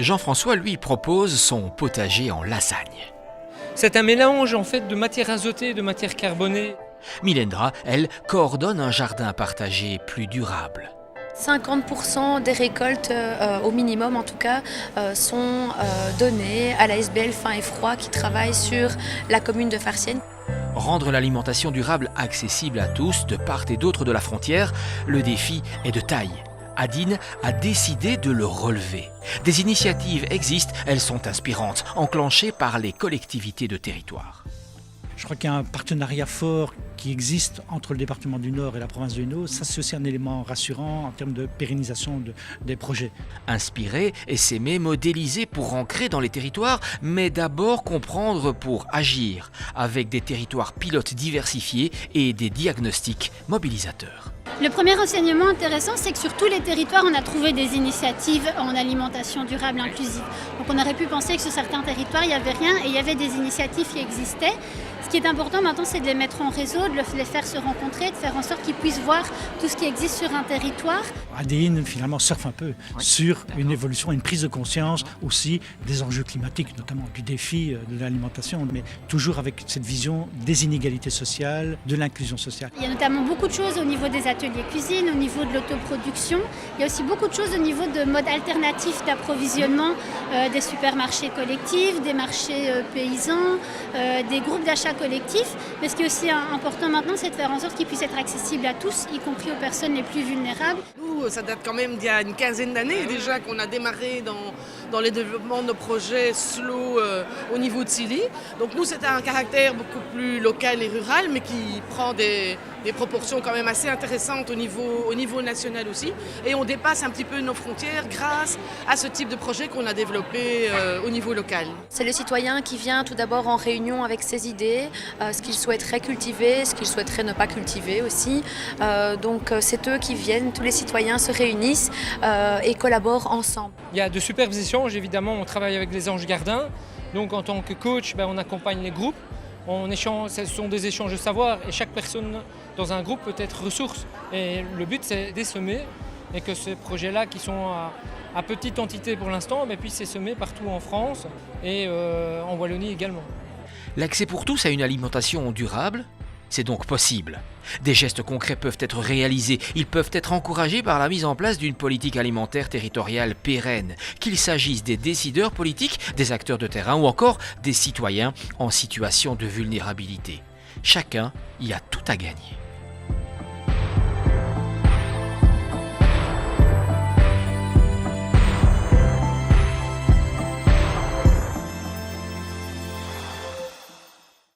Jean-François, lui, propose son potager en lasagne. C'est un mélange en fait de matière azotée et de matière carbonée. Milendra, elle, coordonne un jardin partagé plus durable. 50% des récoltes, au minimum en tout cas, sont données à la SBL Faim et Froid qui travaille sur la commune de Farciennes. Rendre l'alimentation durable accessible à tous, de part et d'autre de la frontière, le défi est de taille. Adine a décidé de le relever. Des initiatives existent, elles sont inspirantes, enclenchées par les collectivités de territoire. Je crois qu'il y a un partenariat fort qui existe entre le département du Nord et la province du Nord. Ça, c'est aussi un élément rassurant en termes de pérennisation des projets. Inspirer, essaimer, modéliser pour ancrer dans les territoires, mais d'abord comprendre pour agir, avec des territoires pilotes diversifiés et des diagnostics mobilisateurs. Le premier enseignement intéressant, c'est que sur tous les territoires, on a trouvé des initiatives en alimentation durable inclusive. Donc on aurait pu penser que sur certains territoires, il n'y avait rien et il y avait des initiatives qui existaient. Ce qui est important maintenant, c'est de les mettre en réseau, de les faire se rencontrer, de faire en sorte qu'ils puissent voir tout ce qui existe sur un territoire. ADIN, finalement, surfe un peu sur une évolution, une prise de conscience aussi des enjeux climatiques, notamment du défi de l'alimentation, mais toujours avec cette vision des inégalités sociales, de l'inclusion sociale. Il y a notamment beaucoup de choses au niveau des ateliers cuisine, au niveau de l'autoproduction. Il y a aussi beaucoup de choses au niveau de modes alternatifs d'approvisionnement, des supermarchés collectifs, des marchés paysans, des groupes d'achat collectifs. Mais ce qui est aussi important maintenant, c'est de faire en sorte qu'ils puissent être accessibles à tous, y compris aux personnes les plus vulnérables. Nous, ça date quand même d'il y a une quinzaine d'années déjà qu'on a démarré dans les développements de nos projets slow au niveau de Silly. Donc nous, c'est un caractère beaucoup plus local et rural, mais qui prend des proportions quand même assez intéressantes au niveau national aussi. Et on dépasse un petit peu nos frontières grâce à ce type de projet qu'on a développé au niveau local. C'est le citoyen qui vient tout d'abord en réunion avec ses idées, ce qu'il souhaiterait cultiver, ce qu'il souhaiterait ne pas cultiver aussi. Donc c'est eux qui viennent, tous les citoyens se réunissent et collaborent ensemble. Il y a de superbes échanges, évidemment, on travaille avec les anges gardiens. Donc en tant que coach, on accompagne les groupes. Ce sont des échanges de savoir et chaque personne dans un groupe peut être ressource. Et le but, c'est d'essaimer et que ces projets-là, qui sont à petite entité pour l'instant, puissent s'essaimer partout en France et en Wallonie également. L'accès pour tous à une alimentation durable, c'est donc possible. Des gestes concrets peuvent être réalisés, ils peuvent être encouragés par la mise en place d'une politique alimentaire territoriale pérenne, qu'il s'agisse des décideurs politiques, des acteurs de terrain ou encore des citoyens en situation de vulnérabilité. Chacun y a tout à gagner.